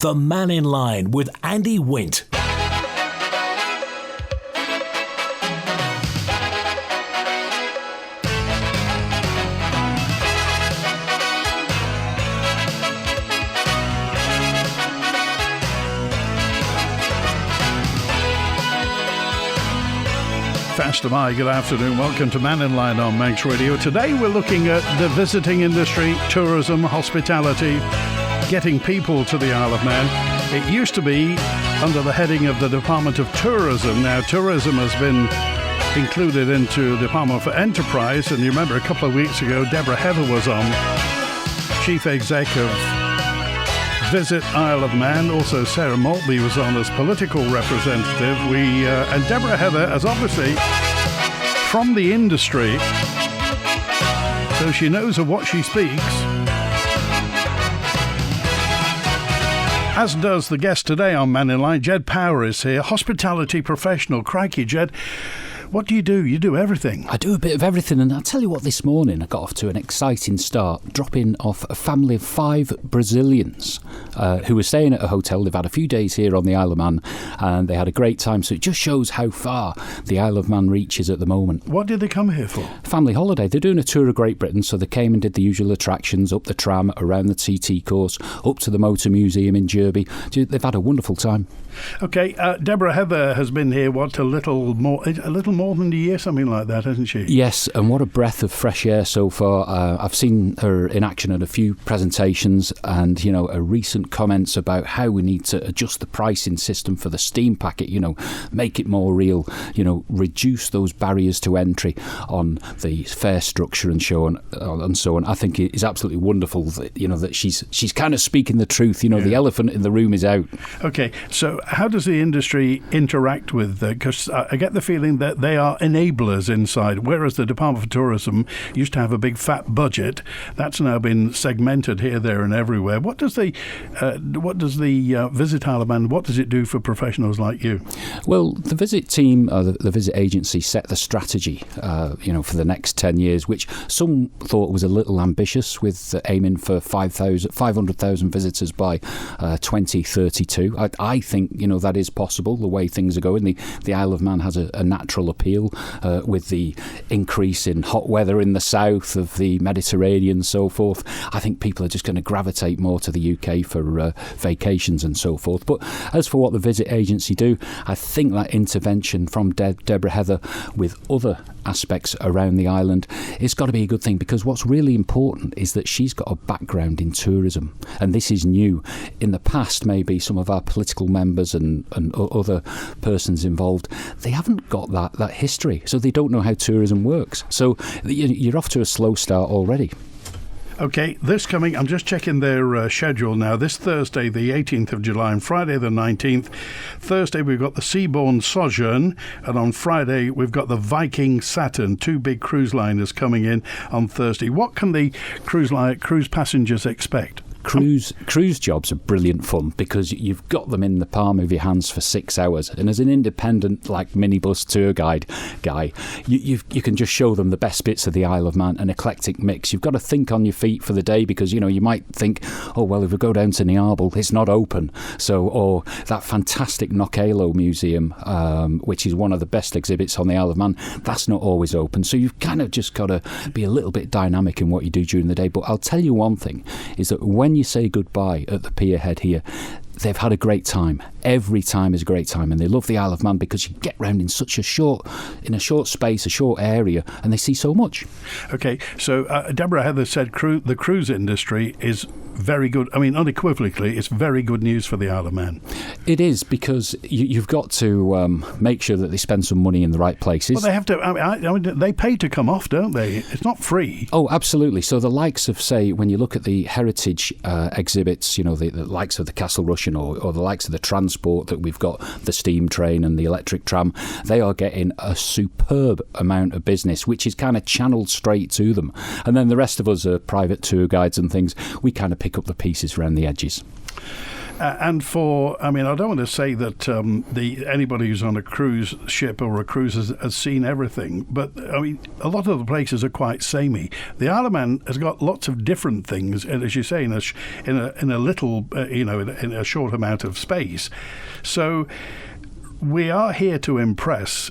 The Mannin Line with Andy Wint. Faster Mai, good afternoon. Welcome to Mannin Line on Manx Radio. Today we're looking at the visiting industry, tourism, hospitality, getting people to the Isle of Man. It used to be under the heading of the Department of Tourism. Now tourism has been included into the Department for Enterprise, and you remember a couple of weeks ago Deborah Heather was on, Chief Exec of Visit Isle of Man. Also Sarah Maltby was on as political representative. And Deborah Heather is obviously from the industry, so she knows of what she speaks, as does the guest today on Mannin Line. Ged Power is here, hospitality professional. Crikey, Ged, what do? You do everything. I do a bit of everything, and I'll tell you what, this morning I got off to an exciting start, dropping off a family of 5 Brazilians who were staying at a hotel. They've had a few days here on the Isle of Man, and they had a great time, so it just shows how far the Isle of Man reaches at the moment. What did they come here for? Family holiday. They're doing a tour of Great Britain, so they came and did the usual attractions, up the tram, around the TT course, up to the Motor Museum in Derby. They've had a wonderful time. Okay, Deborah Heather has been here, a little more than a year, something like that, hasn't she? Yes, and what a breath of fresh air so far. I've seen her in action at a few presentations, and, her recent comments about how we need to adjust the pricing system for the steam packet, make it more real, reduce those barriers to entry on the fare structure and so on. I think it is absolutely wonderful that, that she's kind of speaking the truth. The elephant in the room is out. Okay, so how does the industry interact with, because I get the feeling that they are enablers inside, whereas the Department for Tourism used to have a big fat budget. That's now been segmented here, there and everywhere. What does the Visit Isle of Man, what does it do for professionals like you? Well, the Visit team, the Visit agency, set the strategy, for the next 10 years, which some thought was a little ambitious, with aiming for 500,000 visitors by 2032. I think, that is possible, the way things are going. The Isle of Man has a natural appeal with the increase in hot weather in the south of the Mediterranean and so forth. I think people are just going to gravitate more to the UK for vacations and so forth. But as for what the Visit agency do, I think that intervention from Deborah Heather with other aspects around the island, it's got to be a good thing, because what's really important is that she's got a background in tourism, and this is new. In the past, maybe some of our political members and other persons involved, they haven't got that history, so they don't know how tourism works. So you're off to a slow start already. Okay, I'm just checking their schedule now. This Thursday, the 18th of July, and Friday, the 19th. Thursday, we've got the Seabourn Sojourn, and on Friday, we've got the Viking Saturn. 2 big cruise liners coming in on Thursday. What can the cruise passengers expect? Cruise jobs are brilliant fun, because you've got them in the palm of your hands for 6 hours, and as an independent minibus tour guide guy, you can just show them the best bits of the Isle of Man, an eclectic mix. You've got to think on your feet for the day, because you might think, oh well, if we go down to Niarble, it's not open, or that fantastic Knockalo Museum, which is one of the best exhibits on the Isle of Man, that's not always open. So you've kind of just got to be a little bit dynamic in what you do during the day. But I'll tell you one thing, is that when you say goodbye at the pier head here, they've had a great time. Every time is a great time, and they love the Isle of Man because you get round in a short space, a short area, and they see so much. Okay, so Deborah Heather said the cruise industry is very good. I mean, unequivocally, it's very good news for the Isle of Man. It is, because you've got to make sure that they spend some money in the right places. Well, they have to. I mean, they pay to come off, don't they? It's not free. Oh, absolutely. So the likes of, say, when you look at the heritage exhibits, the likes of the Castle Rushen or the likes of the transport that we've got, the steam train and the electric tram, they are getting a superb amount of business, which is kind of channeled straight to them. And then the rest of us are private tour guides and things. We kind of pick up the pieces around the edges. And I don't want to say that anybody who's on a cruise ship or a cruise has seen everything, but I mean, a lot of the places are quite samey. The Isle of Man has got lots of different things, and as you say, in a little, in a short amount of space. So we are here to impress.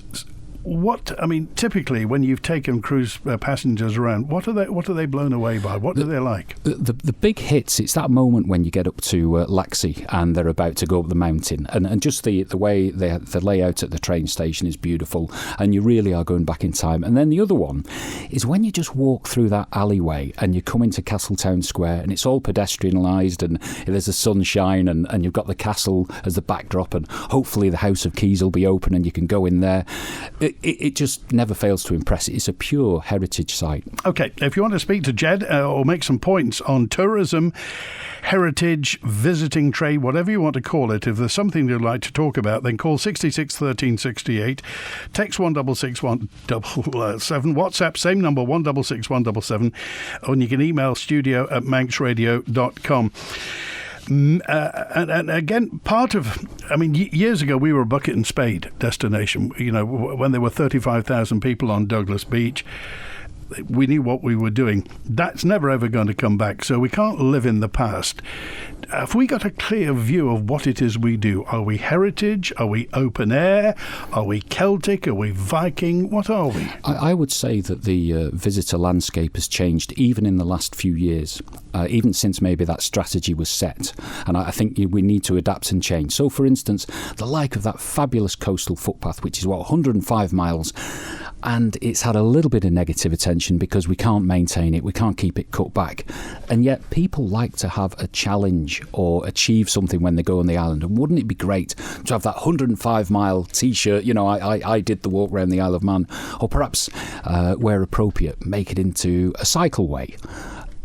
Typically, when you've taken cruise passengers around, what are they blown away by? What do they like? The big hits, it's that moment when you get up to Laxey and they're about to go up the mountain. And just the way the layout at the train station is beautiful, and you really are going back in time. And then the other one is when you just walk through that alleyway and you come into Castletown Square and it's all pedestrianised and there's the sunshine and you've got the castle as the backdrop, and hopefully the House of Keys will be open and you can go in there. It just never fails to impress. It's a pure heritage site. OK, if you want to speak to Ged or make some points on tourism, heritage, visiting trade, whatever you want to call it, if there's something you'd like to talk about, then call 66 13 68, text 166 177, WhatsApp, same number, 166 177, and you can email studio@manxradio.com. And again, years ago we were a bucket and spade destination. When there were 35,000 people on Douglas Beach, we knew what we were doing. That's never ever going to come back, so we can't live in the past. Have we got a clear view of what it is we do? Are we heritage? Are we open air? Are we Celtic? Are we Viking? What are we? I would say that the visitor landscape has changed even in the last few years, even since maybe that strategy was set. And I think we need to adapt and change. So, for instance, the like of that fabulous coastal footpath, which is, 105 miles, and it's had a little bit of negative attention because we can't maintain it, we can't keep it cut back. And yet people like to have a challenge or achieve something when they go on the island. And wouldn't it be great to have that 105-mile T-shirt, I did the walk around the Isle of Man, or perhaps, where appropriate, make it into a cycleway.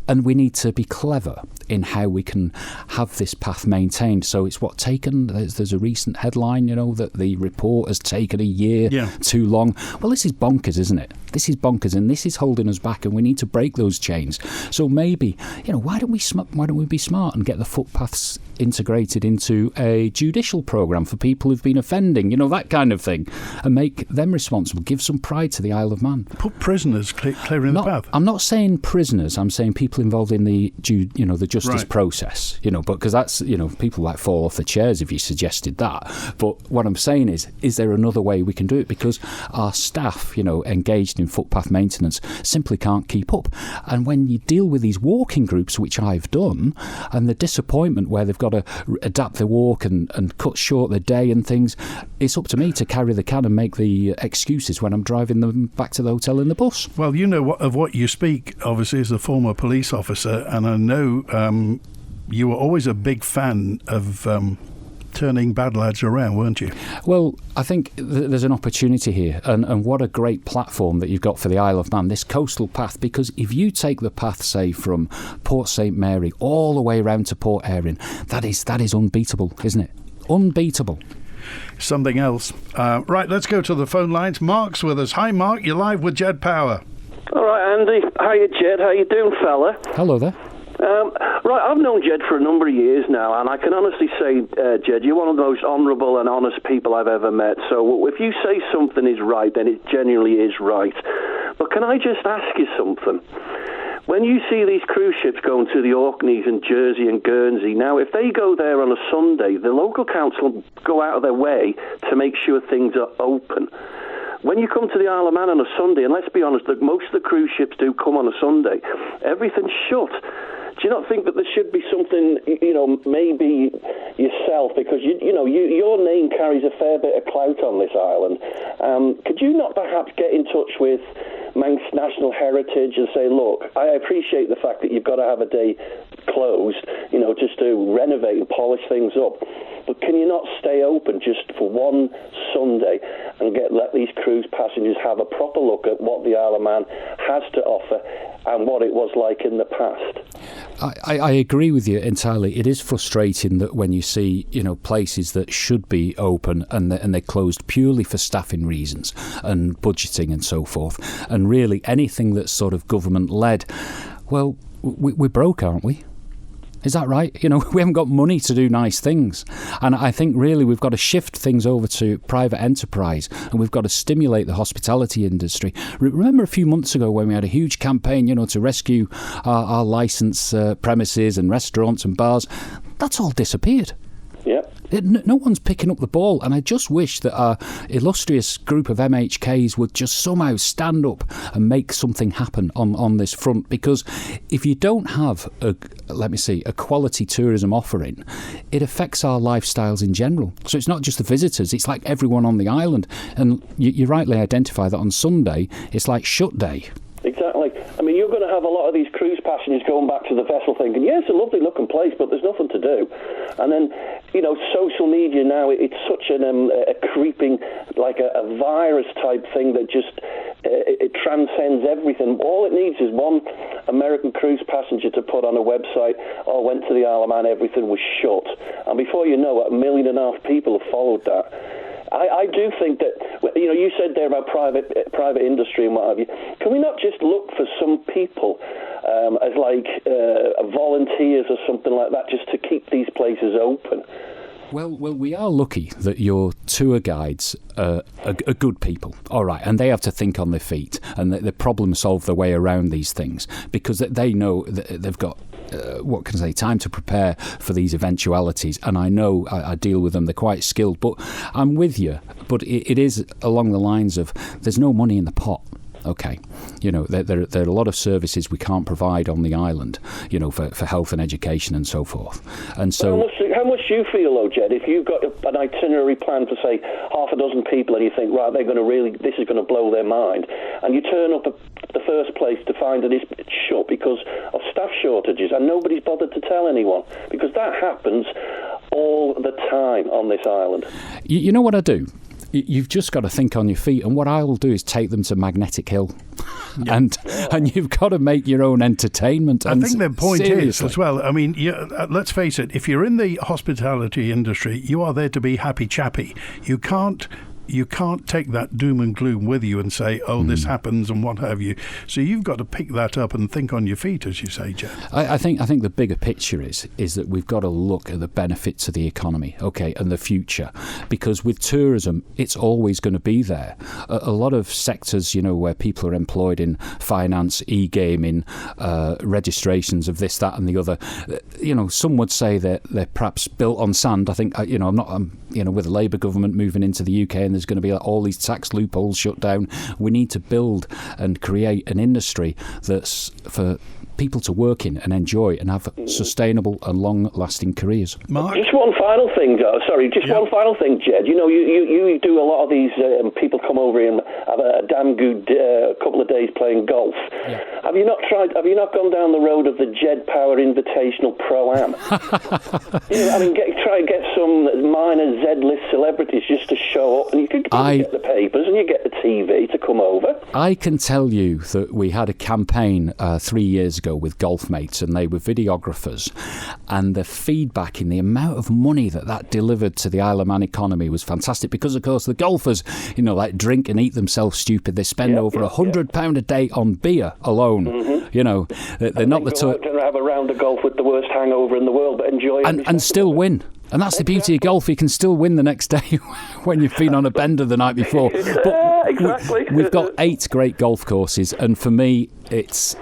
And we need to be clever in how we can have this path maintained. So it's there's a recent headline, that the report has taken a year too long. Well, this is bonkers, isn't it? This is bonkers, and this is holding us back, and we need to break those chains. So maybe, why don't we be smart and get the footpaths integrated into a judicial programme for people who've been offending, that kind of thing, and make them responsible, give some pride to the Isle of Man. Put prisoners clearing the path. I'm not saying prisoners, I'm saying people involved in the justice process, but because that's, people like fall off the chairs if you suggested that. But what I'm saying is there another way we can do it? Because our staff, engaged in footpath maintenance simply can't keep up. And when you deal with these walking groups, which I've done, and the disappointment where they've got to adapt their walk and cut short their day and things, it's up to me to carry the can and make the excuses when I'm driving them back to the hotel in the bus. Well, of what you speak, obviously, as a former police officer, and I know you were always a big fan of turning bad lads around, weren't you? Well, I think there's an opportunity here, and what a great platform that you've got for the Isle of Man, this coastal path, because if you take the path, say, from Port St Mary all the way around to Port Erin, that is unbeatable, isn't it? Unbeatable. Something else. Right, let's go to the phone lines. Mark's with us. Hi, Mark, you're live with Ged Power. All right, Andy. Hiya, Ged. How you doing, fella? Hello there. Right, I've known Ged for a number of years now, and I can honestly say, Ged, you're one of the most honourable and honest people I've ever met. So if you say something is right, then it genuinely is right. But can I just ask you something? When you see these cruise ships going to the Orkneys and Jersey and Guernsey, now, if they go there on a Sunday, the local council go out of their way to make sure things are open. When you come to the Isle of Man on a Sunday, and let's be honest, most of the cruise ships do come on a Sunday, everything's shut. Do you not think that there should be something, maybe yourself, because, your name carries a fair bit of clout on this island. Could you not perhaps get in touch with Manx National Heritage and say, look, I appreciate the fact that you've got to have a day closed, just to renovate and polish things up. But can you not stay open just for one Sunday and let these cruise passengers have a proper look at what the Isle of Man has to offer and what it was like in the past? I agree with you entirely. It is frustrating that when you see, places that should be open and they're closed purely for staffing reasons and budgeting and so forth, and really anything that's sort of government-led, well, we're broke, aren't we? Is that right? You know, we haven't got money to do nice things. And I think really we've got to shift things over to private enterprise, and we've got to stimulate the hospitality industry. Remember a few months ago when we had a huge campaign, you know, to rescue our licensed premises and restaurants and bars? That's all disappeared. Yep. No one's picking up the ball, and I just wish that our illustrious group of MHKs would just somehow stand up and make something happen on this front, because if you don't have a quality tourism offering, it affects our lifestyles in general. So it's not just the visitors, it's like everyone on the island, and you rightly identify that on Sunday it's like shut day. Exactly. I mean, you're going to have a lot of these cruise passengers going back to the vessel thinking, yeah, it's a lovely looking place, but there's nothing to do. And then, you know, social media now, it's such a creeping, like a virus type thing that just, it transcends everything. All it needs is one American cruise passenger to put on a website, oh, went to the Isle of Man, everything was shut. And before you know it, 1.5 million people have followed that. I do think that, you know, you said there about private industry and what have you. Can we not just look for some people as like volunteers or something like that, just to keep these places open? Well, we are lucky that your tour guides are good people, all right, and they have to think on their feet and they problem solve their way around these things, because they know that they've got time to prepare for these eventualities. And I know I deal with them; they're quite skilled. But I'm with you. But it is along the lines of there's no money in the pot. Okay, you know, there are a lot of services we can't provide on the island, you know, for health and education and so forth. And so, how much do you feel, though, Ged, if you've got an itinerary plan for, say, 6 people, and you think, right, this is going to blow their mind, and you turn up at the first place to find that it's shut because of staff shortages, and nobody's bothered to tell anyone, because that happens all the time on this island. You know what I do? You've just got to think on your feet, and what I'll do is take them to Magnetic Hill, and you've got to make your own entertainment. I think the point is as well. I mean, let's face it. If you're in the hospitality industry, you are there to be happy chappy. You can't take that doom and gloom with you and say, oh, this happens and what have you. So you've got to pick that up and think on your feet, as you say, Ged. I think the bigger picture is that we've got to look at the benefits of the economy, okay, and the future. Because with tourism, it's always going to be there. A lot of sectors, you know, where people are employed in finance, e-gaming, registrations of this, that and the other, you know, some would say that they're perhaps built on sand. I think, you know, I'm with the Labour government moving into the UK, and there's going to be all these tax loopholes shut down. We need to build and create an industry that's for people to work in and enjoy and have sustainable and long-lasting careers. Mark? Just one final thing, one final thing, Ged. You know, you do a lot of these people come over here and have a damn good couple of days playing golf. Yeah. Have you not gone down the road of the Ged Power Invitational Pro-Am? Try and get some minor Z-list celebrities just to show up, and you could get the papers and you get the TV to come over. I can tell you that we had a campaign 3 years ago with golf mates, and they were videographers, and the feedback in the amount of money that delivered to the Isle of Man economy was fantastic, because of course the golfers, you know, like drink and eat themselves stupid. They spend over £100 a day on beer alone. Mm-hmm. You know, they're not the going to have a round of golf with the worst hangover in the world, but enjoy it and still win. And that's the beauty of golf. You can still win the next day when you've been on a bender the night before. But exactly. We've got 8 great golf courses, and for me, it's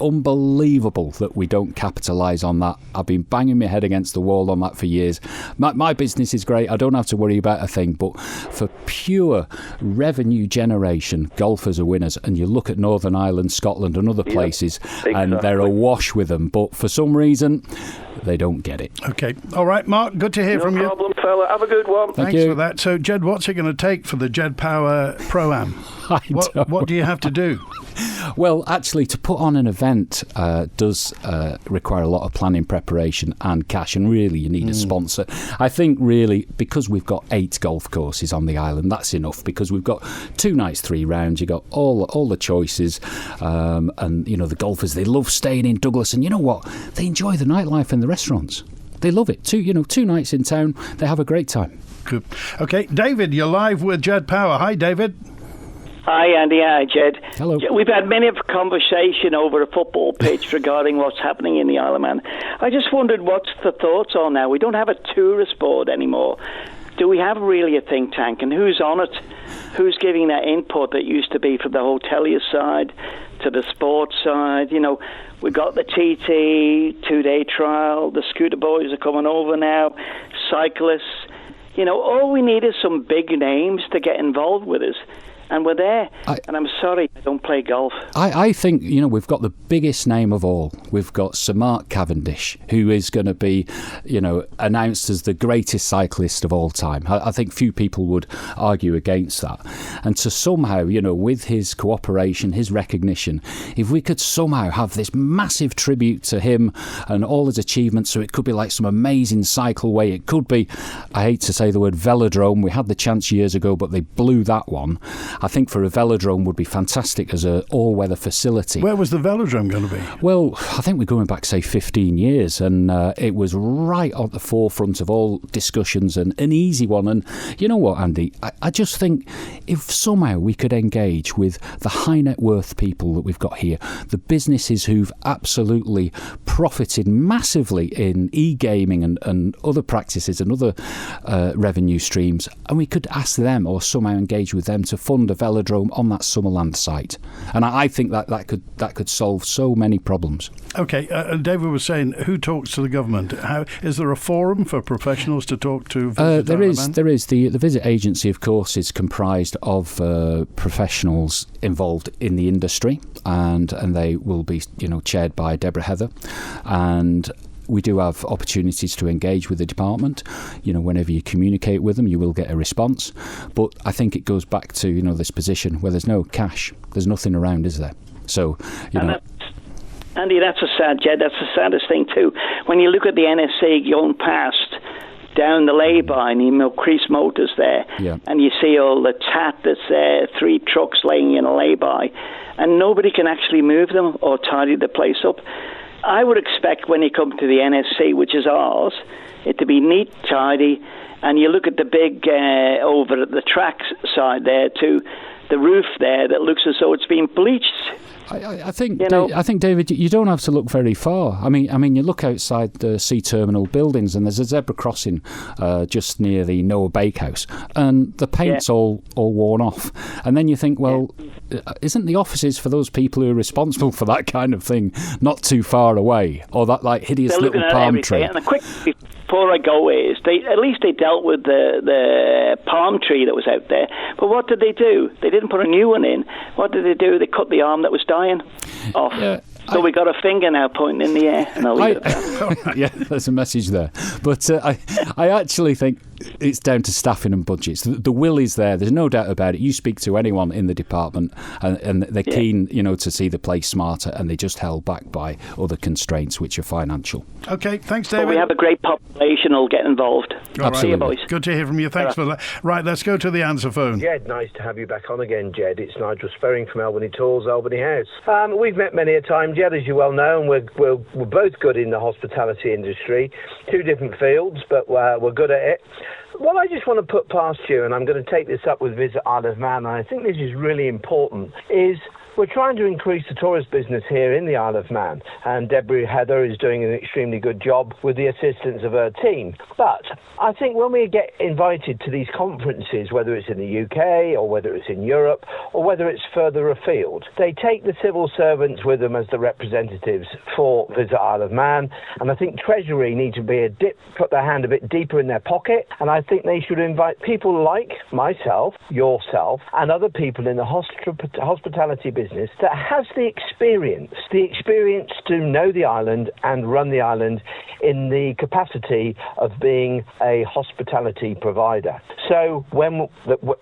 unbelievable that we don't capitalise on that. I've been banging my head against the wall on that for years. My business is great. I don't have to worry about a thing. But for pure revenue generation, golfers are winners. And you look at Northern Ireland, Scotland and other places, and they're awash with them. But for some reason, they don't get it. Okay. All right, Mark, good to hear from you. No problem, fella. Have a good one. Thanks for that. So, Ged, what's it going to take for the Ged Power Pro-Am? What do you have to do? Well, actually, to put on an event does require a lot of planning, preparation and cash, and really you need a sponsor. I think really, because we've got 8 golf courses on the island, that's enough, because we've got 2 nights, 3 rounds, you've got all the choices, and you know, the golfers, they love staying in Douglas, and you know what, they enjoy the nightlife in the restaurants. They love it. 2 nights in town, they have a great time. Good. Okay, David, you're live with Ged Power. Hi, David. Hi, Andy. Hi, Ged. Hello. We've had many of a conversation over a football pitch regarding what's happening in the Isle of Man. I just wondered what's the thoughts on now. We don't have a tourist board anymore. Do we have really a think tank? And who's on it? Who's giving that input that used to be from the hotelier side to the sports side? You know, we got the TT 2-day trial. The scooter boys are coming over now. Cyclists. You know, all we need is some big names to get involved with us. And we're there. And I'm sorry, I don't play golf. I think, you know, we've got the biggest name of all. We've got Sir Mark Cavendish, who is going to be, you know, announced as the greatest cyclist of all time. I think few people would argue against that. And to somehow, you know, with his cooperation, his recognition, if we could somehow have this massive tribute to him and all his achievements, so it could be like some amazing cycleway. It could be, I hate to say the word velodrome. We had the chance years ago, but they blew that one. I think for a velodrome would be fantastic as an all-weather facility. Where was the velodrome going to be? Well, I think we're going back, say, 15 years, and it was right at the forefront of all discussions, and an easy one. And you know what, Andy? I just think if somehow we could engage with the high net worth people that we've got here, the businesses who've absolutely profited massively in e-gaming and other practices and other revenue streams, and we could ask them or somehow engage with them to fund a velodrome on that Summerland site, and I think that could solve so many problems. Okay, David was saying, who talks to the government? Is there a forum for professionals to talk to? There is. The Visit Agency, of course, is comprised of professionals involved in the industry, and they will be, you know, chaired by Deborah Heather, and we do have opportunities to engage with the department. You know, whenever you communicate with them, you will get a response. But I think it goes back to, you know, this position where there's no cash, there's nothing around, is there? So, you know. Andy, that's a sad, Jed. That's the saddest thing too. When you look at the NSC going past down the lay-by and you know, Crease Motors there, and you see all the tat that's there, 3 trucks laying in a lay-by, and nobody can actually move them or tidy the place up. I would expect when you come to the NSC, which is ours, it to be neat, tidy, and you look at the big over at the track side there too, the roof there that looks as though it's been bleached. I think, David, you don't have to look very far. I mean, you look outside the Sea Terminal buildings, and there's a zebra crossing just near the Noah Bakehouse, and the paint's all worn off. And then you think, well, isn't the offices for those people who are responsible for that kind of thing not too far away, or that like hideous little palm tree? And a quick before I go is at least they dealt with the palm tree that was out there. But what did they do? They didn't put a new one in. What did they do? They cut the arm that was dying off. Yeah. So we got a finger now pointing in the air, and I'll leave it at that. Yeah, there's a message there. But I actually think it's down to staffing and budgets. The will is there. There's no doubt about it. You speak to anyone in the department, and they're keen, you know, to see the place smarter, and they just held back by other constraints, which are financial. Okay, thanks, David. But we have a great population who'll get involved. Absolutely. See you, boys. Good to hear from you. Thanks for that. Right, let's go to the answer phone. Jed, nice to have you back on again, Jed. It's Nigel Sperring from Albany Tools, Albany House. We've met many a time, Jed, as you well know, and we're both good in the hospitality industry. 2 different fields, but we're good at it. What I just want to put past you, and I'm going to take this up with Visit Isle of Man, and I think this is really important, is we're trying to increase the tourist business here in the Isle of Man, and Deborah Heather is doing an extremely good job with the assistance of her team. But I think when we get invited to these conferences, whether it's in the UK or whether it's in Europe or whether it's further afield, they take the civil servants with them as the representatives for Visit Isle of Man, and I think Treasury need to put their hand a bit deeper in their pocket, and I think they should invite people like myself, yourself, and other people in the hospitality business that has the experience to know the island and run the island in the capacity of being a hospitality provider. So when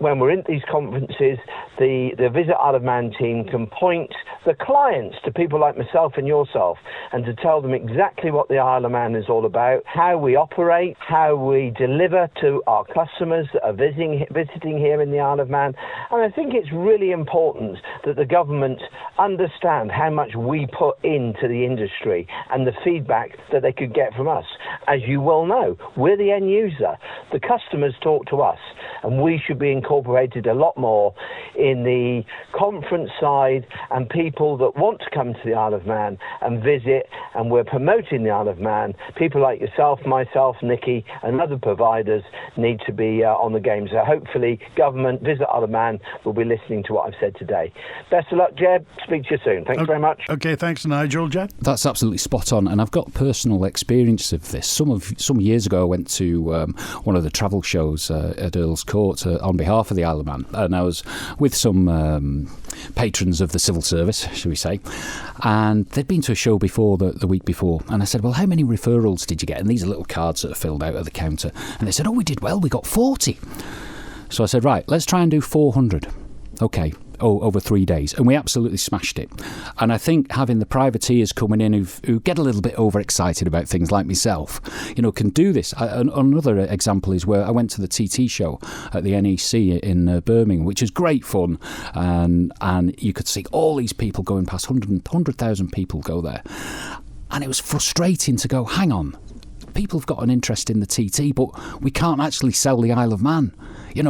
we're in these conferences, the Visit Isle of Man team can point the clients to people like myself and yourself, and to tell them exactly what the Isle of Man is all about, how we operate, how we deliver to our customers that are visiting here in the Isle of Man. And I think it's really important that the government understand how much we put into the industry and the feedback that they could get from us. As you well know, we're the end user. The customers talk to us. us, and we should be incorporated a lot more in the conference side, and people that want to come to the Isle of Man and visit, and we're promoting the Isle of Man. People like yourself, myself, Nikki, and other providers need to be on the game. So hopefully government, Visit Isle of Man, will be listening to what I've said today. Best of luck, Jed. Speak to you soon. Thanks very much. Okay, thanks, Nigel. Jed? That's absolutely spot on, and I've got personal experience of this. Some years ago I went to one of the travel shows at Earl's Court on behalf of the Isle of Man, and I was with some patrons of the civil service, shall we say, and they'd been to a show before the week before, and I said, well, how many referrals did you get? And these are little cards that are filled out at the counter, and they said, oh, we did well, we got 40. So I said, right, let's try and do 400. Okay. Over 3 days, and we absolutely smashed it. And I think having the privateers coming in who get a little bit overexcited about things, like myself, can do this. Another example is where I went to the TT show at the NEC in Birmingham, which is great fun, and you could see all these people going past, 100,000 people go there, and it was frustrating to go, hang on, people have got an interest in the TT, but we can't actually sell the Isle of Man,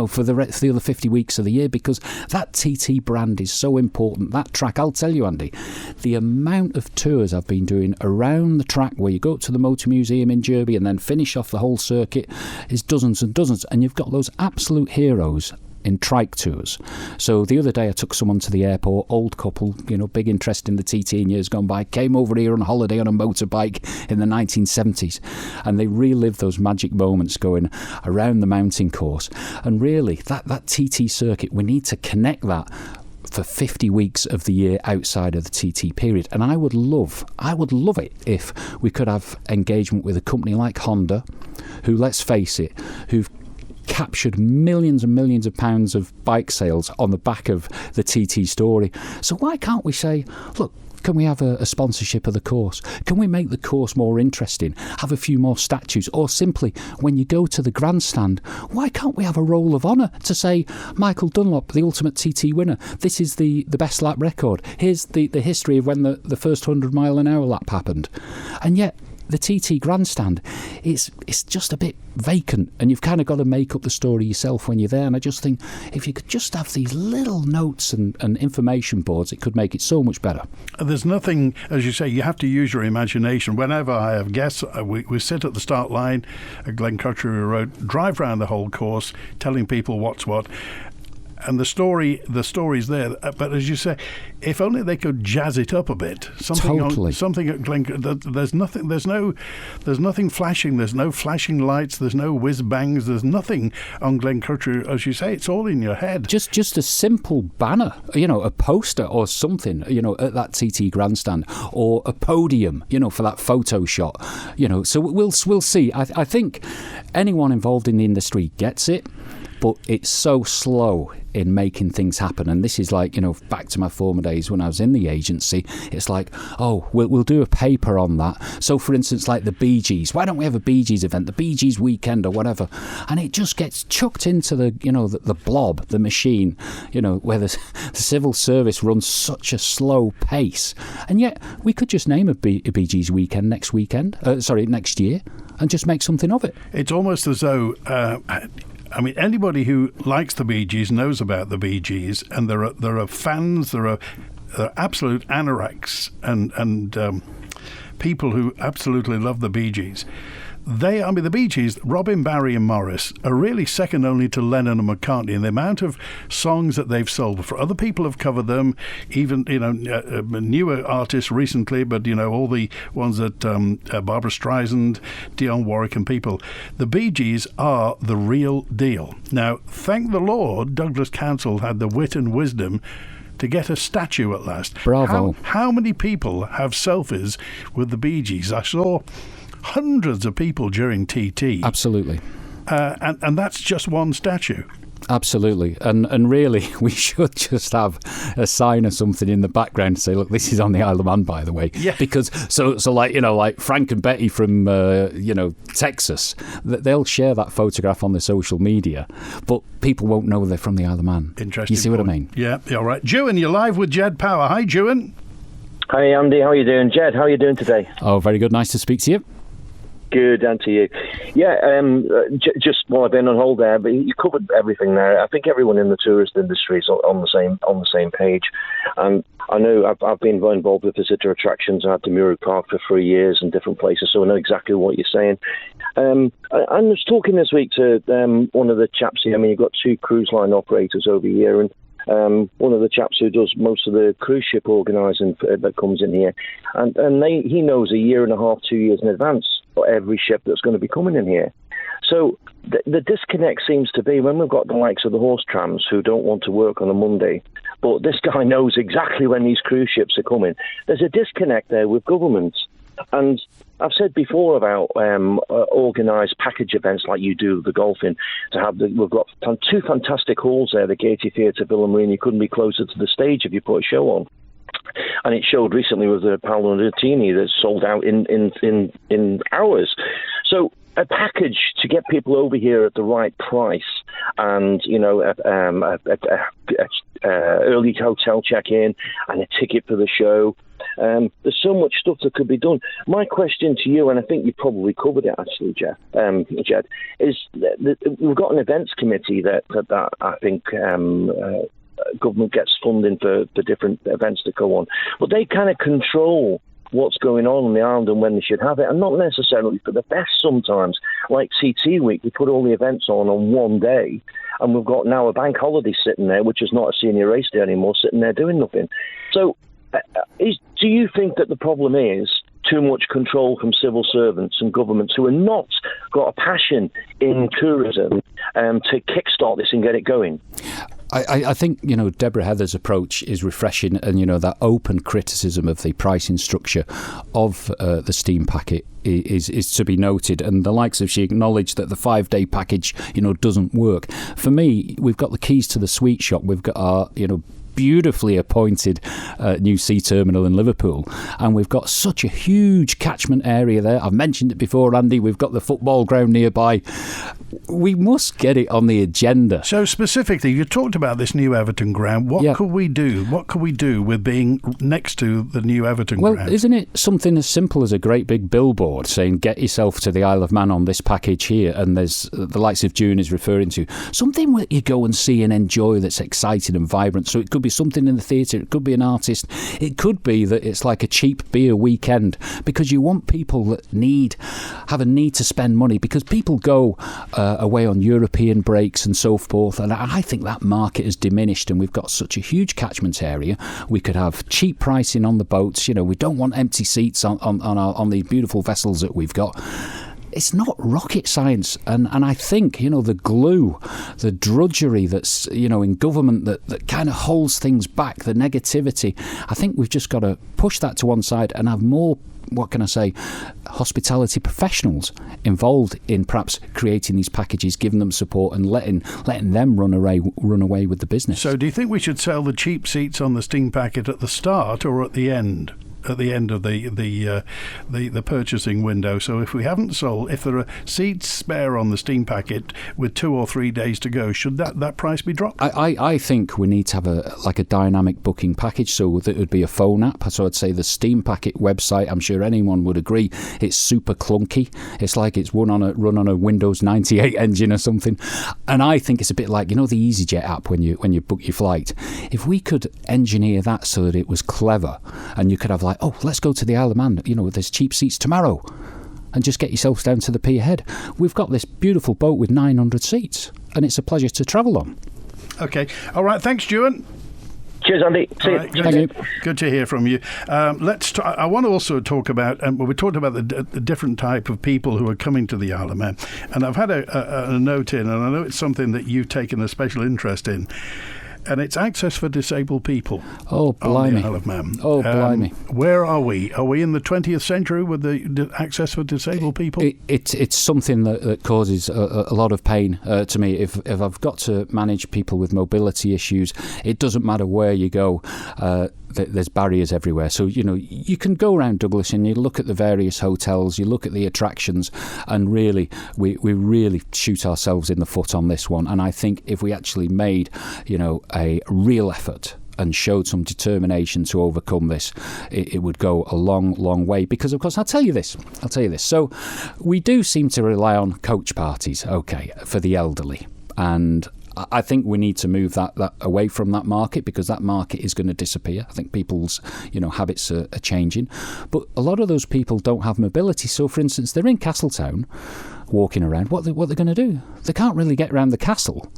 for the other 50 weeks of the year, because that TT brand is so important. That track, I'll tell you, Andy, the amount of tours I've been doing around the track where you go up to the Motor Museum in Derby and then finish off the whole circuit is dozens and dozens, and you've got those absolute heroes in trike tours. So the other day I took someone to the airport, old couple, big interest in the TT in years gone by, came over here on holiday on a motorbike in the 1970s, and they relived those magic moments going around the mountain course. And really, that TT circuit, we need to connect that for 50 weeks of the year outside of the TT period. And I would love it if we could have engagement with a company like Honda, who, let's face it, who've captured millions and millions of pounds of bike sales on the back of the TT story. So why can't we say, look, can we have a sponsorship of the course? Can we make the course more interesting? Have a few more statues? Or simply, when you go to the grandstand, why can't we have a roll of honour to say, Michael Dunlop, the ultimate TT winner, this is the best lap record. Here's the history of when the first 100 mile an hour lap happened. And yet, the TT grandstand, it's just a bit vacant, and you've kind of got to make up the story yourself when you're there. And I just think if you could just have these little notes and information boards, it could make it so much better. There's nothing, as you say, you have to use your imagination. Whenever I have guests, we sit at the start line at Glencrutchery Road, drive around the whole course, telling people what's what. And the story's there. But as you say, if only they could jazz it up a bit. Something at there's nothing flashing. There's no flashing lights. There's no whiz bangs. There's nothing on Glencrutchery. As you say, it's all in your head. Just a simple banner, a poster or something, at that TT grandstand, or a podium, for that photo shot, So we'll see. I think anyone involved in the industry gets it, but it's so slow in making things happen. And this is like, back to my former days when I was in the agency, it's like, oh, we'll do a paper on that. So, for instance, like the Bee Gees, why don't we have a Bee Gees event, the Bee Gees weekend or whatever? And it just gets chucked into the blob, the machine, where the civil service runs such a slow pace. And yet we could just name a Bee Gees weekend next year, and just make something of it. It's almost as though anybody who likes the Bee Gees knows about the Bee Gees, and there are fans, there are absolute anoraks and people who absolutely love the Bee Gees. The Bee Gees, Robin, Barry and Morris, are really second only to Lennon and McCartney in the amount of songs that they've sold. For other people have covered them, even newer artists recently, but all the ones that Barbara Streisand, Dionne Warwick and people. The Bee Gees are the real deal. Now, thank the Lord, Douglas Council had the wit and wisdom to get a statue at last. Bravo. How many people have selfies with the Bee Gees? I saw hundreds of people during TT. Absolutely. And that's just one statue. Absolutely. And really, we should just have a sign or something in the background to say, look, this is on the Isle of Man, by the way. Yeah. Because, so like Frank and Betty from, Texas, they'll share that photograph on their social media, but people won't know they're from the Isle of Man. Interesting. You see what I mean? Yeah, all right. Juan, you're live with Ged Power. Hi, Juan. Hi, Andy. How are you doing? Jed, how are you doing today? Oh, very good. Nice to speak to you. Good, and to you. Yeah, just while I've been on hold there, but you covered everything there. I think everyone in the tourist industry is on the same page. And I know I've been involved with visitor attractions at Demuro Park for 3 years in different places, so I know exactly what you're saying. I was talking this week to one of the chaps here. I mean, you've got 2 cruise line operators over here, and one of the chaps who does most of the cruise ship organising that comes in here, and he knows a year and a half, 2 years in advance for every ship that's going to be coming in here. So the disconnect seems to be when we've got the likes of the horse trams who don't want to work on a Monday, but this guy knows exactly when these cruise ships are coming. There's a disconnect there with government. And I've said before about organised package events like you do the golfing. We've got 2 fantastic halls there, the Gaiety Theatre, Villa Marine. You couldn't be closer to the stage if you put a show on. And it showed recently with the Paolo Nutini that sold out in hours. So a package to get people over here at the right price, and early hotel check-in and a ticket for the show. There's so much stuff that could be done. My question to you, and I think you probably covered it actually, Jed, is that we've got an events committee that I think government gets funding for different events that go on, but they kind of control what's going on the island and when they should have it, and not necessarily for the best sometimes. Like CT Week, we put all the events on one day, and we've got now a bank holiday sitting there, which is not a senior race day anymore, sitting there doing nothing. So do you think that the problem is too much control from civil servants and governments who are not got a passion in tourism to kickstart this and get it going? I think, Deborah Heather's approach is refreshing, and, that open criticism of the pricing structure of the steam packet is to be noted. And the likes of, she acknowledged that the 5-day package, doesn't work. For me, we've got the keys to the sweet shop. We've got our, beautifully appointed new sea terminal in Liverpool, and we've got such a huge catchment area there. I've mentioned it before, Andy. We've got the football ground nearby. We must get it on the agenda. So specifically, you talked about this new Everton ground. What could we do? What could we do with being next to the new Everton ground? Well, isn't it something as simple as a great big billboard saying, get yourself to the Isle of Man on this package here, and there's the likes of June is referring to something that you go and see and enjoy that's exciting and vibrant. So it could be something in the theatre, it could be an artist, it could be that it's like a cheap beer weekend, because you want people that have a need to spend money, because people go away on European breaks and so forth, and I think that market has diminished, and we've got such a huge catchment area. We could have cheap pricing on the boats. We don't want empty seats on these beautiful vessels that we've got. It's not rocket science, and I think the glue, the drudgery that's in government that kind of holds things back, the negativity. I think we've just got to push that to one side and have more, what can I say, hospitality professionals involved in perhaps creating these packages, giving them support and letting them run away with the business. So do you think we should sell the cheap seats on the steam packet at the start or at the end? At the end of the purchasing window. So if there are seats spare on the steam packet with 2 or 3 days to go, should that price be dropped? I think we need to have a dynamic booking package, so that it would be a phone app. So I'd say the steam packet website, I'm sure anyone would agree, it's super clunky. It's like it's run on a Windows 98 engine or something. And I think it's a bit like the EasyJet app when you book your flight. If we could engineer that so that it was clever, and you could have let's go to the Isle of Man, there's cheap seats tomorrow, and just get yourselves down to the pier head. We've got this beautiful boat with 900 seats, and it's a pleasure to travel on. Okay. All right. Thanks, Stuart. Cheers, Andy. See you. Thank you. Good to hear from you. I want to also talk about, we talked about the different type of people who are coming to the Isle of Man, and I've had a note in, and I know it's something that you've taken a special interest in. And it's access for disabled people. Oh, blimey. On the Isle of Man. Oh, blimey. Where are we? Are we in the 20th century with the access for disabled people? It's something that causes a lot of pain to me. If I've got to manage people with mobility issues, it doesn't matter where you go. There's barriers everywhere. So, you can go around Douglas and you look at the various hotels, you look at the attractions, and really, we really shoot ourselves in the foot on this one. And I think if we actually made, a real effort and showed some determination to overcome this, it would go a long, long way. Because, of course, I'll tell you this. So we do seem to rely on coach parties, okay, for the elderly. And I think we need to move that away from that market, because that market is going to disappear. I think people's habits are changing. But a lot of those people don't have mobility. So, for instance, they're in Castletown walking around. What they're going to do? They can't really get around the castle.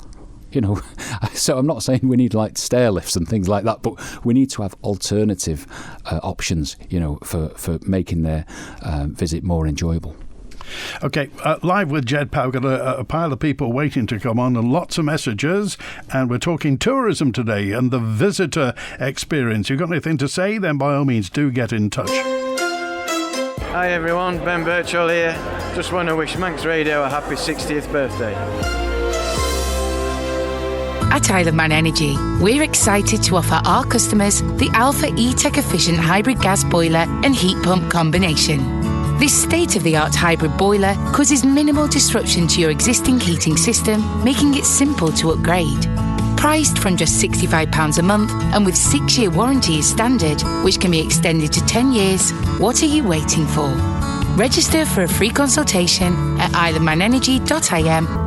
So I'm not saying we need like stair lifts and things like that, but we need to have alternative options, for making their visit more enjoyable. Okay, live with Ged Power, got a pile of people waiting to come on and lots of messages, and we're talking tourism today and the visitor experience. You've got anything to say, then by all means do get in touch. Hi everyone, Ben Birchall here. Just want to wish Manx Radio a happy 60th birthday. At Isle of Man Energy, we're excited to offer our customers the Alpha E-Tech efficient hybrid gas boiler and heat pump combination. This state-of-the-art hybrid boiler causes minimal disruption to your existing heating system, making it simple to upgrade. Priced from just £65 a month and with 6-year warranty as standard, which can be extended to 10 years, what are you waiting for? Register for a free consultation at isleofmanenergy.im.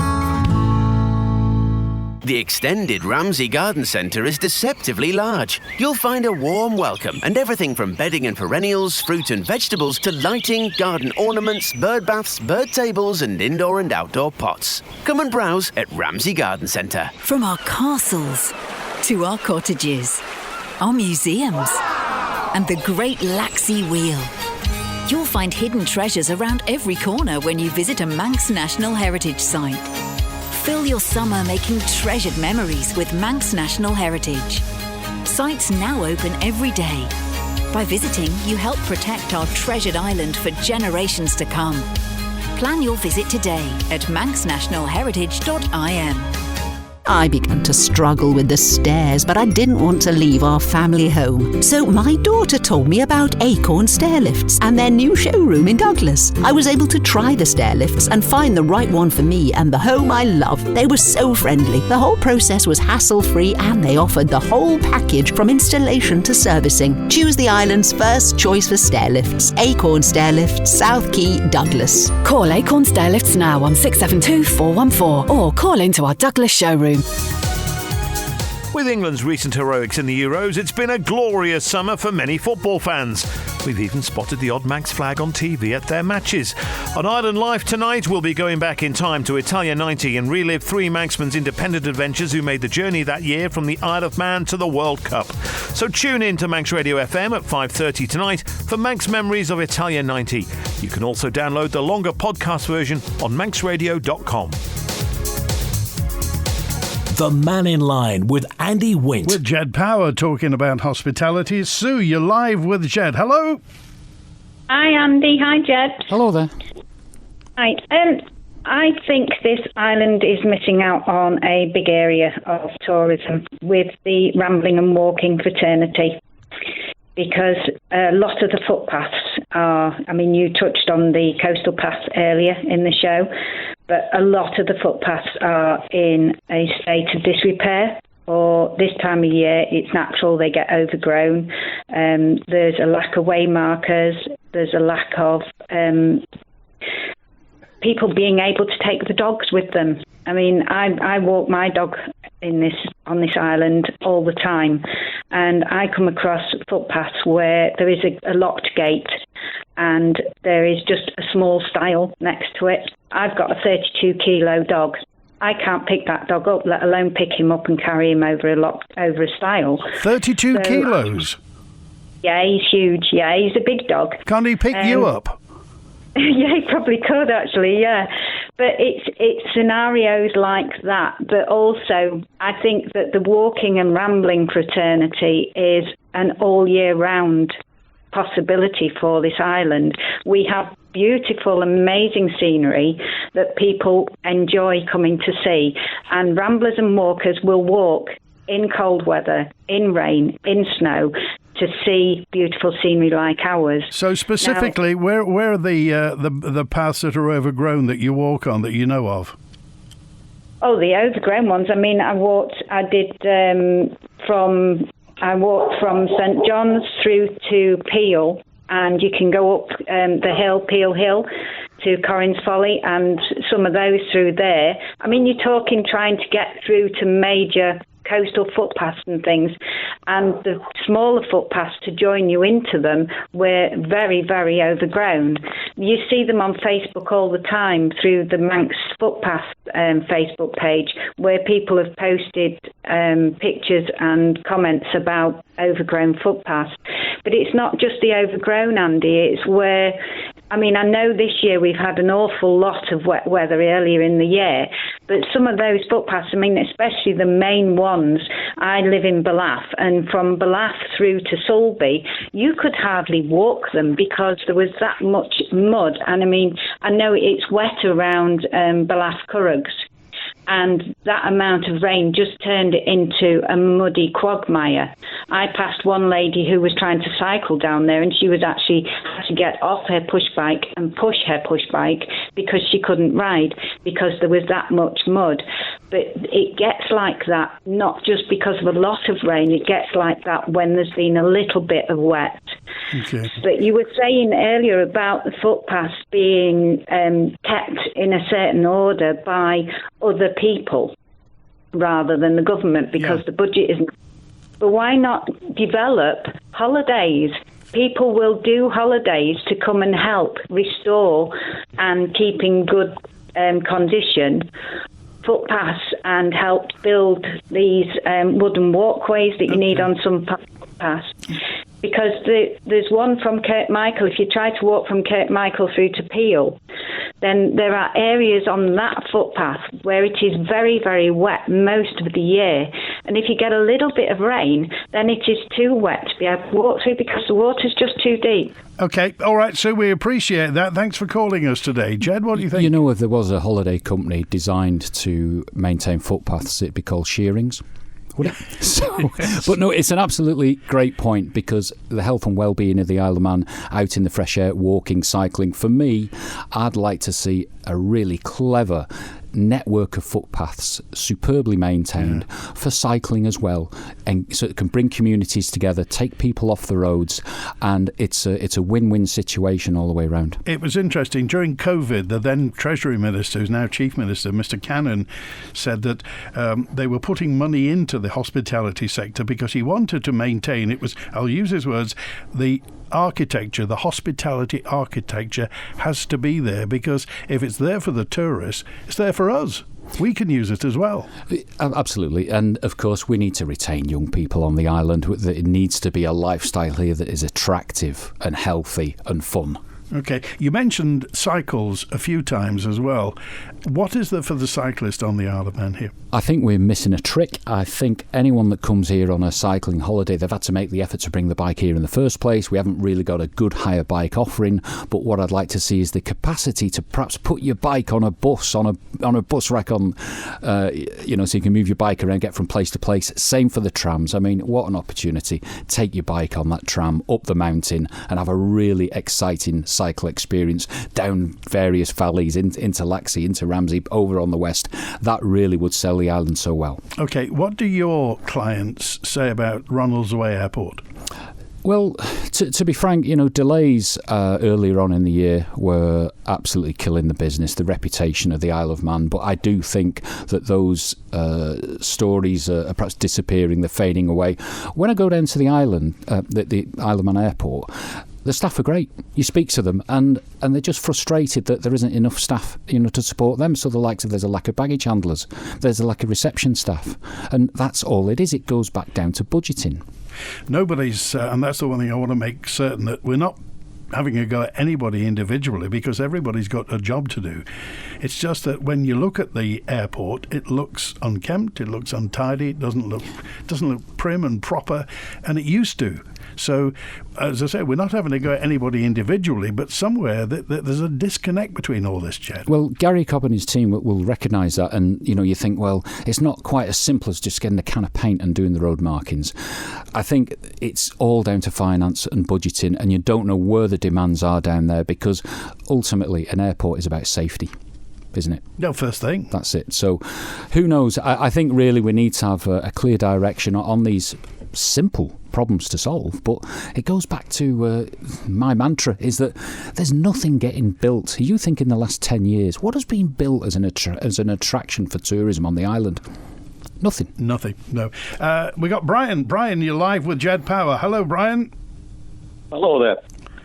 The extended Ramsey Garden Centre is deceptively large. You'll find a warm welcome and everything from bedding and perennials, fruit and vegetables to lighting, garden ornaments, bird baths, bird tables and indoor and outdoor pots. Come and browse at Ramsey Garden Centre. From our castles to our cottages, our museums and the Great Laxey Wheel. You'll find hidden treasures around every corner when you visit a Manx National Heritage Site. Fill your summer making treasured memories with Manx National Heritage. Sites now open every day. By visiting, you help protect our treasured island for generations to come. Plan your visit today at manxnationalheritage.im. I began to struggle with the stairs, but I didn't want to leave our family home. So my daughter told me about Acorn Stair Lifts and their new showroom in Douglas. I was able to try the stair lifts and find the right one for me and the home I love. They were so friendly. The whole process was hassle-free and they offered the whole package from installation to servicing. Choose the island's first choice for stair lifts. Acorn Stair Lifts, South Quay, Douglas. Call Acorn Stair Lifts now on 672 414 or call into our Douglas showroom. With England's recent heroics in the Euros, it's been a glorious summer for many football fans. We've even spotted the odd Manx flag on TV at their matches. On Island Life tonight, we'll be going back in time to Italia 90 and relive three Manxmen's independent adventures who made the journey that year from the Isle of Man to the World Cup. So tune in to Manx Radio FM at 5:30 tonight for Manx Memories of Italia 90. You can also download the longer podcast version on manxradio.com. The Mannin Line with Andy Wint. With Ged Power talking about hospitality. Sue, you're live with Ged. Hello. Hi, Andy. Hi, Ged. Hello there. Hi. I think this island is missing out on a big area of tourism with the rambling and walking fraternity, because a lot of the footpaths are, you touched on the coastal paths earlier in the show, but a lot of the footpaths are in a state of disrepair, or this time of year it's natural they get overgrown. There's a lack of way markers, there's a lack of people being able to take the dogs with them. I walk my dog on this island all the time, and I come across footpaths where there is a locked gate and there is just a small stile next to it. I've got a 32-kilo dog. I can't pick that dog up, let alone pick him up and carry him over a stile. 32 kilos? Yeah, he's huge. Yeah, he's a big dog. Can't he pick you up? Yeah, he probably could, actually, yeah. But it's scenarios like that. But also, I think that the walking and rambling fraternity is an all-year-round possibility for this island. We have beautiful, amazing scenery that people enjoy coming to see. And ramblers and walkers will walk in cold weather, in rain, in snow, to see beautiful scenery like ours. So specifically, now, where are the paths that are overgrown that you walk on that you know of? Oh, the overgrown ones. I did from I walked from St John's through to Peel, and you can go up the hill, Peel Hill, to Corrins Folly, and some of those through there. I mean, you're talking trying to get through to major coastal footpaths and things, and the smaller footpaths to join you into them were very, very overgrown. You see them on Facebook all the time through the Manx Footpath Facebook page, where people have posted pictures and comments about overgrown footpaths. But it's not just the overgrown, Andy, it's where, I mean, I know this year we've had an awful lot of wet weather earlier in the year, but some of those footpaths, I mean, especially the main ones, I live in Ballaugh, and from Ballaugh through to Sulby, you could hardly walk them because there was that much mud. And I mean, I know it's wet around Ballaugh Curraghs, and that amount of rain just turned it into a muddy quagmire. I passed one lady who was trying to cycle down there, and she was actually had to get off her push bike and push her push bike because she couldn't ride because there was that much mud. But it gets like that, not just because of a lot of rain, it gets like that when there's been a little bit of wet. Okay. But you were saying earlier about the footpaths being kept in a certain order by other people rather than the government because the budget isn't. But why not develop holidays? People will do holidays to come and help restore and keep in good condition footpaths and help build these wooden walkways that you need on some footpaths. Because there's one from Kirkmichael. If you try to walk from Kirkmichael through to Peel, then there are areas on that footpath where it is very, very wet most of the year. And if you get a little bit of rain, then it is too wet to be able to walk through because the water's just too deep. OK, all right, so we appreciate that. Thanks for calling us today. Jed, what do you think? You know, if there was a holiday company designed to maintain footpaths, it'd be called Shearings. But no, it's an absolutely great point because the health and well-being of the Isle of Man out in the fresh air, walking, cycling, for me, I'd like to see a really clever network of footpaths, superbly maintained for cycling as well, and so it can bring communities together, take people off the roads, and it's a win-win situation all the way around. It was interesting during COVID. The then Treasury Minister, who's now Chief Minister, Mr. Cannon, said that they were putting money into the hospitality sector because he wanted to maintain. It was, I'll use his words, the architecture, the hospitality architecture has to be there because if it's there for the tourists, it's there for us. We can use it as well. Absolutely. And of course, we need to retain young people on the island. It needs to be a lifestyle here that is attractive and healthy and fun. OK, you mentioned cycles a few times as well. What is there for the cyclist on the Isle of Man here? I think we're missing a trick. I think anyone that comes here on a cycling holiday, they've had to make the effort to bring the bike here in the first place. We haven't really got a good hire bike offering, but what I'd like to see is the capacity to perhaps put your bike on a bus, on a bus rack, so you can move your bike around, get from place to place. Same for the trams. I mean, what an opportunity. Take your bike on that tram up the mountain and have a really exciting cycle experience down various valleys into Laxey, into Ramsey, over on the west. That really would sell the island so well. OK, what do your clients say about Ronaldsway Airport? Well, to be frank, delays earlier on in the year were absolutely killing the business, the reputation of the Isle of Man. But I do think that those stories are perhaps disappearing, they're fading away. When I go down to the island, the Isle of Man airport, the staff are great. You speak to them and they're just frustrated that there isn't enough staff, to support them. So there's a lack of baggage handlers, there's a lack of reception staff, and that's all it is. It goes back down to budgeting. Nobody's, and that's the one thing I want to make certain, that we're not having a go at anybody individually because everybody's got a job to do. It's just that when you look at the airport, it looks unkempt, it looks untidy, it doesn't look prim and proper, and it used to. So, as I say, we're not having to go at anybody individually, but somewhere there's a disconnect between all this, Jed. Well, Gary Cobb and his team will recognise that, and you think, well, it's not quite as simple as just getting a can of paint and doing the road markings. I think it's all down to finance and budgeting, and you don't know where the demands are down there because ultimately an airport is about safety, isn't it? No, first thing. That's it. So who knows? I think really we need to have a clear direction on these simple problems to solve, but it goes back to my mantra is that there's nothing getting built. You think in the last 10 years, what has been built as an attraction for tourism on the island? Nothing, no. We got Brian. Brian, you're live with Ged Power. Hello, Brian. Hello there,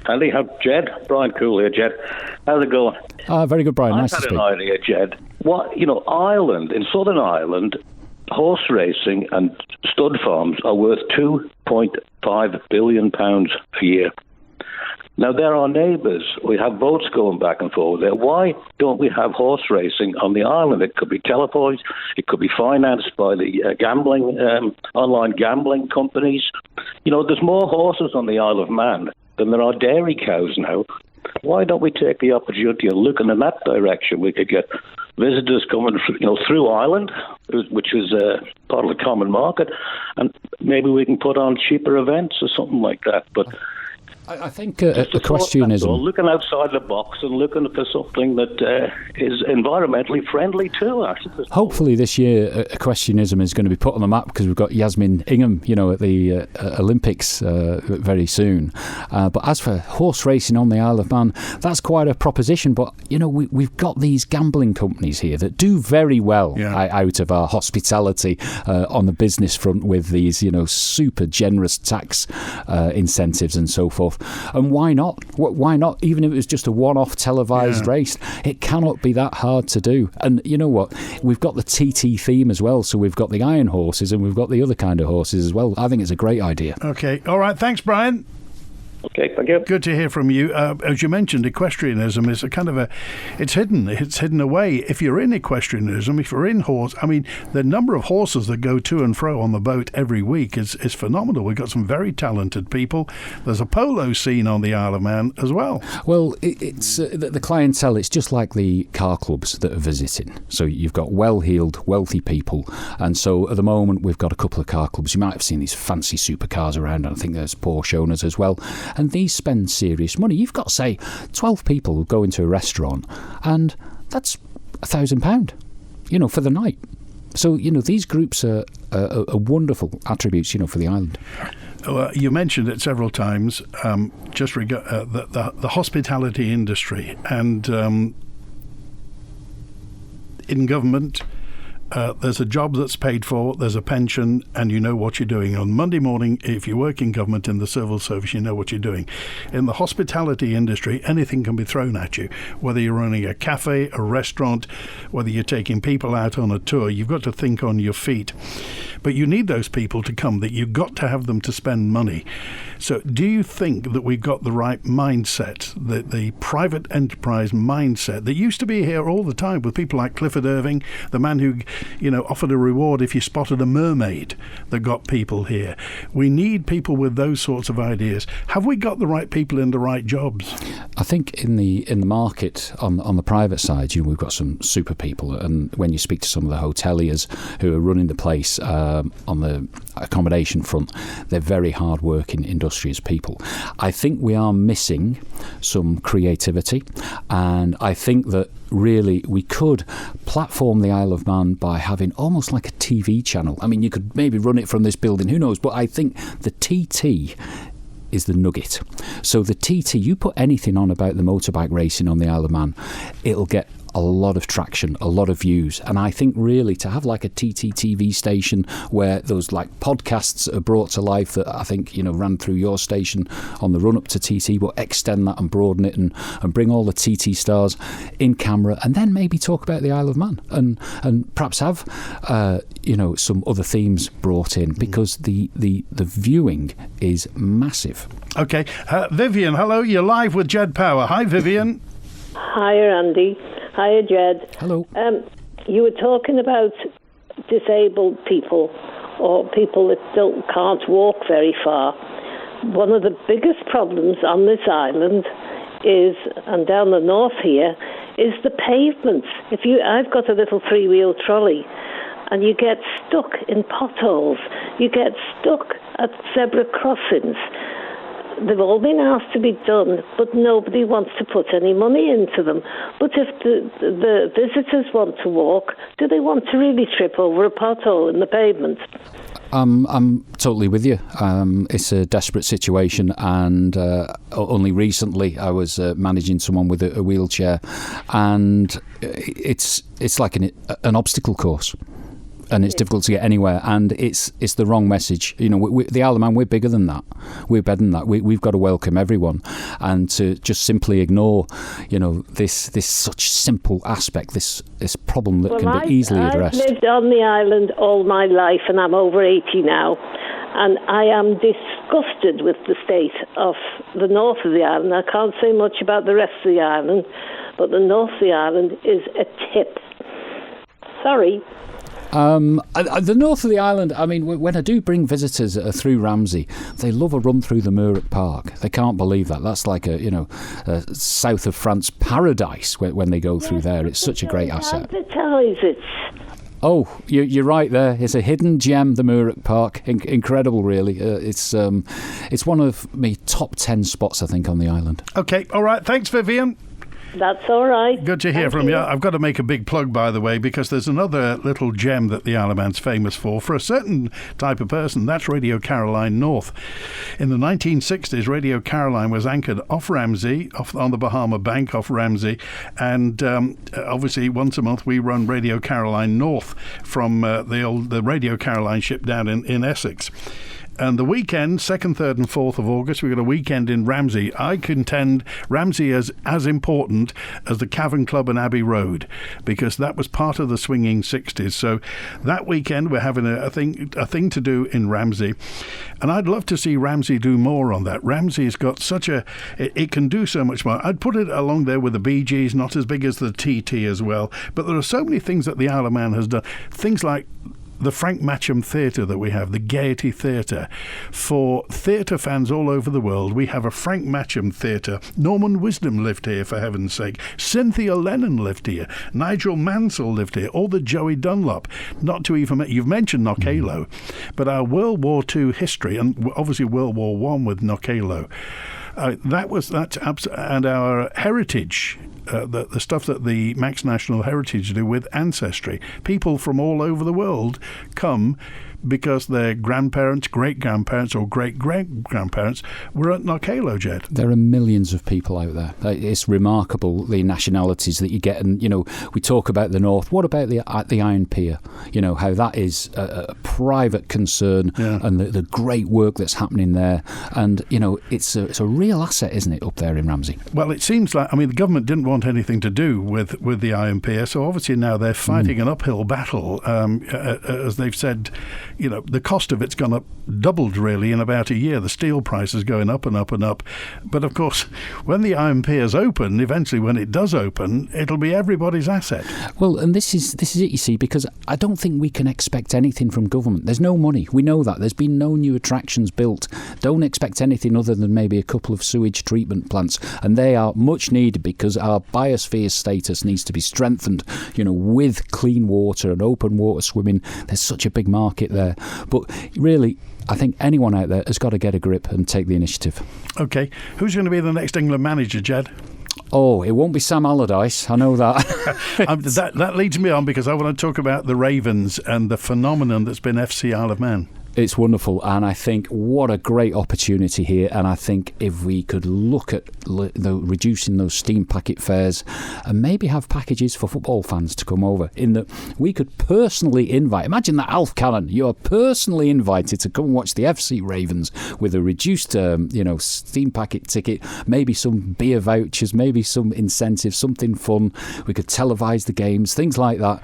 Andy. Jed? Brian Cool here, Jed. How's it going? Very good, Brian. Nice to speak. I've had an idea, Jed. Ireland, in Southern Ireland, horse racing and stud farms are worth £2.5 billion a year. Now, they're our neighbours. We have boats going back and forth there. Why don't we have horse racing on the island? It could be televised. It could be financed by the online gambling companies. There's more horses on the Isle of Man than there are dairy cows now. Why don't we take the opportunity of looking in that direction? We could get visitors coming, through Ireland, which is part of the common market, and maybe we can put on cheaper events or something like that. But I think equestrianism... Looking outside the box and looking for something that is environmentally friendly too. Hopefully this year equestrianism is going to be put on the map because we've got Yasmin Ingham, at the Olympics very soon. But as for horse racing on the Isle of Man, that's quite a proposition. But, we've got these gambling companies here that do very well out of our hospitality on the business front with these, super generous tax incentives and so forth. And why not? Why not? Even if it was just a one-off televised race, it cannot be that hard to do. And you know what? We've got the TT theme as well. So we've got the iron horses and we've got the other kind of horses as well. I think it's a great idea. Okay. All right. Thanks, Brian. Okay, thank you. Good to hear from you. As you mentioned, equestrianism is a kind of it's hidden away. If you're in equestrianism, if you're in horse, the number of horses that go to and fro on the boat every week is phenomenal. We've got some very talented people. There's a polo scene on the Isle of Man as well. Well, it's the clientele, it's just like the car clubs that are visiting. So you've got well-heeled, wealthy people. And so at the moment, we've got a couple of car clubs. You might have seen these fancy supercars around, and I think there's Porsche owners as well. And these spend serious money. You've got, say, 12 people who go into a restaurant, and that's £1,000, for the night. So, these groups are wonderful attributes, for the island. You mentioned it several times, just the hospitality industry. And in government, there's a job that's paid for, there's a pension, and you know what you're doing. On Monday morning, if you work in government in the civil service, you know what you're doing. In the hospitality industry, anything can be thrown at you. Whether you're running a cafe, a restaurant, whether you're taking people out on a tour, you've got to think on your feet. But you need those people to come, that you've got to have them to spend money. So do you think that we've got the right mindset, the private enterprise mindset that used to be here all the time with people like Clifford Irving, the man who offered a reward if you spotted a mermaid, that got people here? We need people with those sorts of ideas. Have we got the right people in the right jobs? I think in the market on the private side, we've got some super people, and when you speak to some of the hoteliers who are running the place on the accommodation front, they're very hard-working, industrious people. I think we are missing some creativity, and I think that really we could platform the Isle of Man by having almost like a TV channel. You could maybe run it from this building, who knows, but I think the TT is the nugget. So the TT, you put anything on about the motorbike racing on the Isle of Man, it'll get a lot of traction, a lot of views. And I think really to have like a TT TV station where those like podcasts are brought to life that I think, ran through your station on the run up to TT, but extend that and broaden it and bring all the TT stars in camera, and then maybe talk about the Isle of Man and perhaps have, some other themes brought in, because the viewing is massive. Okay. Vivian, hello. You're live with Ged Power. Hi, Vivian. Hiya, Andy. Hiya, Jed. Hello. You were talking about disabled people or people that can't walk very far. One of the biggest problems on this island is, and down the north here, is the pavements. I've got a little three-wheel trolley, and you get stuck in potholes. You get stuck at zebra crossings. They've all been asked to be done, but nobody wants to put any money into them. But if the visitors want to walk, do they want to really trip over a pothole in the pavement? I'm totally with you. It's a desperate situation, and only recently I was managing someone with a wheelchair, and it's like an obstacle course. And it's difficult to get anywhere, and it's the wrong message. You know, the Isle of Man, we're bigger than that. We're better than that. We've got to welcome everyone, and to just simply ignore, you know, this such simple aspect, this problem that can be easily addressed. I've lived on the island all my life, and I'm over 80 now, and I am disgusted with the state of the north of the island. I can't say much about the rest of the island, but the north of the island is a tip. Sorry. The north of the island, I mean, when I do bring visitors through Ramsey, they love a run through the Mureck Park. They can't believe that. That's like a south of France paradise when they go through there. It's such a great asset. Advertise it. Oh, you're right there. It's a hidden gem, the Mureck Park. Incredible, really. It's one of my top 10 spots, I think, on the island. Okay, all right. Thanks, Vivian. That's all right. Good to hear from you. I've got to make a big plug, by the way, because there's another little gem that the Isle of Man's famous for a certain type of person. That's Radio Caroline North. In the 1960s, Radio Caroline was anchored off Ramsey, on the Bahama Bank off Ramsey, and obviously once a month we run Radio Caroline North from the Radio Caroline ship down in Essex. And the weekend, 2nd, 3rd and 4th of August, we've got a weekend in Ramsey. I contend Ramsey is as important as the Cavern Club and Abbey Road, because that was part of the swinging 60s. So that weekend we're having a thing to do in Ramsey. And I'd love to see Ramsey do more on that. Ramsey's got it can do so much more. I'd put it along there with the Bee Gees, not as big as the TT as well. But there are so many things that the Isle of Man has done. Things like the Frank Matcham Theatre that we have, the Gaiety Theatre. For theatre fans all over the world, we have a Frank Matcham Theatre. Norman Wisdom lived here, for heaven's sake. Cynthia Lennon lived here. Nigel Mansell lived here. All the Joey Dunlop. Not to even... You've mentioned Knockalo, but our World War II history, and obviously World War I with Knockalo, and our heritage, the stuff that the Max National Heritage do with Ancestry. People from all over the world come because their grandparents, great-grandparents or great-great-grandparents were at Knockalo, Ged. There are millions of people out there. It's remarkable, the nationalities that you get. And, you know, we talk about the North. What about the Iron Pier? You know, how that is a private concern, and the great work that's happening there. And, you know, it's a real asset, isn't it, up there in Ramsey? Well, it seems like, I mean, the government didn't want anything to do with the Iron Pier, so obviously now they're fighting an uphill battle. As they've said, you know, the cost of it's gone up, doubled really in about a year. The steel price is going up and up and up. But of course, when the Iron Pier's open, eventually when it does open, it'll be everybody's asset. Well, and this is it, you see, because I don't think we can expect anything from government. There's no money. We know that. There's been no new attractions built. Don't expect anything other than maybe a couple of sewage treatment plants. And they are much needed because our biosphere status needs to be strengthened, you know, with clean water and open water swimming. There's such a big market there. But really, I think anyone out there has got to get a grip and take the initiative. OK. Who's going to be the next England manager, Ged? Oh, it won't be Sam Allardyce. I know that. That leads me on because I want to talk about the Ravens and the phenomenon that's been FC Isle of Man. It's wonderful, and I think what a great opportunity here. And I think if we could look at reducing those steam packet fares and maybe have packages for football fans to come over, in that we could personally invite, imagine that, Alf Cannon, you are personally invited to come and watch the FC Ravens with a reduced steam packet ticket, maybe some beer vouchers, maybe some incentives, something fun. We could televise the games, things like that,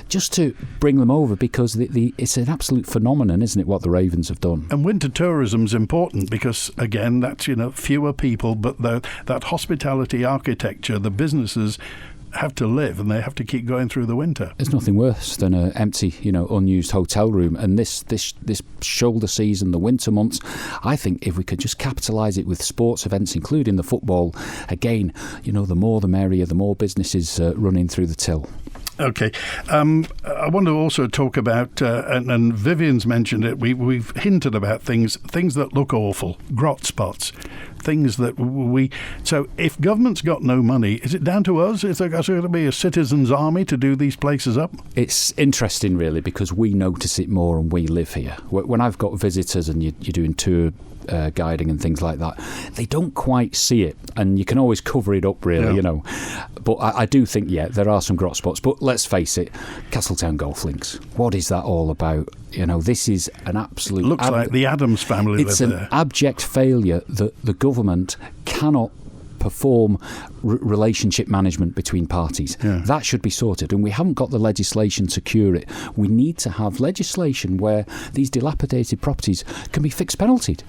just to bring them over, because it's an absolute phenomenon, isn't it, what the Ravens have done. And winter tourism's important because, again, that's, you know, fewer people, but that hospitality architecture, the businesses have to live and they have to keep going through the winter. There's nothing worse than an empty, you know, unused hotel room. And this shoulder season, the winter months, I think if we could just capitalise it with sports events, including the football, again, you know, the more the merrier, the more businesses running through the till. Okay. I want to also talk about, and Vivian's mentioned it, we've hinted about things that look awful, grot spots. things that we... So if government's got no money, is it down to us? Is there going to be a citizens' army to do these places up? It's interesting, really, because we notice it more and we live here. When I've got visitors and you're doing tour guiding and things like that, they don't quite see it, and you can always cover it up, really, you know. But I do think, there are some grot spots. But let's face it, Castletown Golf Links, what is that all about? You know, this is an absolute... Looks like the Addams family It's live an there. abject failure that the government cannot perform relationship management between parties. That should be sorted, and we haven't got the legislation to cure it. We need to have legislation where these dilapidated properties can be fixed penaltied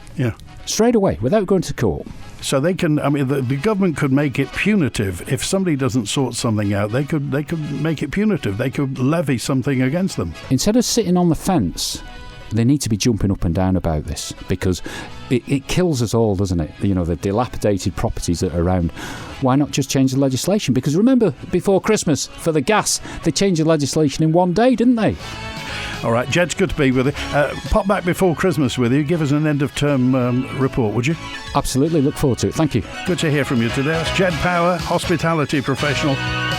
straight away without going to court. So they can, the government could make it punitive. If somebody doesn't sort something out, they could make it punitive. They could levy something against them. Instead of sitting on the fence, they need to be jumping up and down about this, because it kills us all, doesn't it? You know, the dilapidated properties that are around. Why not just change the legislation? Because remember, before Christmas, for the gas, they changed the legislation in one day, didn't they? All right, Jed, good to be with you. Pop back before Christmas with you. Give us an end-of-term report, would you? Absolutely, look forward to it. Thank you. Good to hear from you today. That's Ged Power, hospitality professional.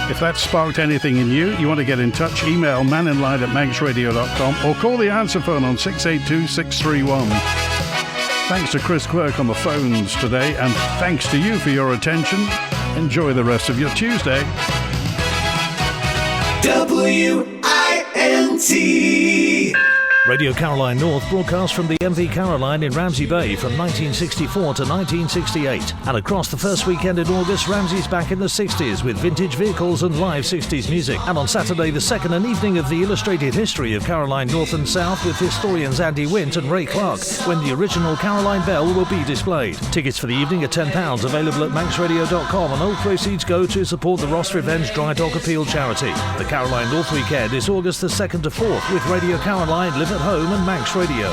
If that sparked anything in you want to get in touch, email manninline@manxradio.com or call the answer phone on 682-631. Thanks to Chris Quirk on the phones today, and thanks to you for your attention. Enjoy the rest of your Tuesday. WINT. Radio Caroline North broadcast from the MV Caroline in Ramsey Bay from 1964 to 1968. And across the first weekend in August, Ramsey's back in the 60s with vintage vehicles and live 60s music. And on Saturday, the second and evening of the illustrated history of Caroline North and South with historians Andy Wint and Ray Clark, when the original Caroline Bell will be displayed. Tickets for the evening are £10, available at manxradio.com, and all proceeds go to support the Ross Revenge Dry Dog Appeal charity. The Caroline North weekend is August the 2nd to 4th with Radio Caroline, Live at Home and Manx Radio.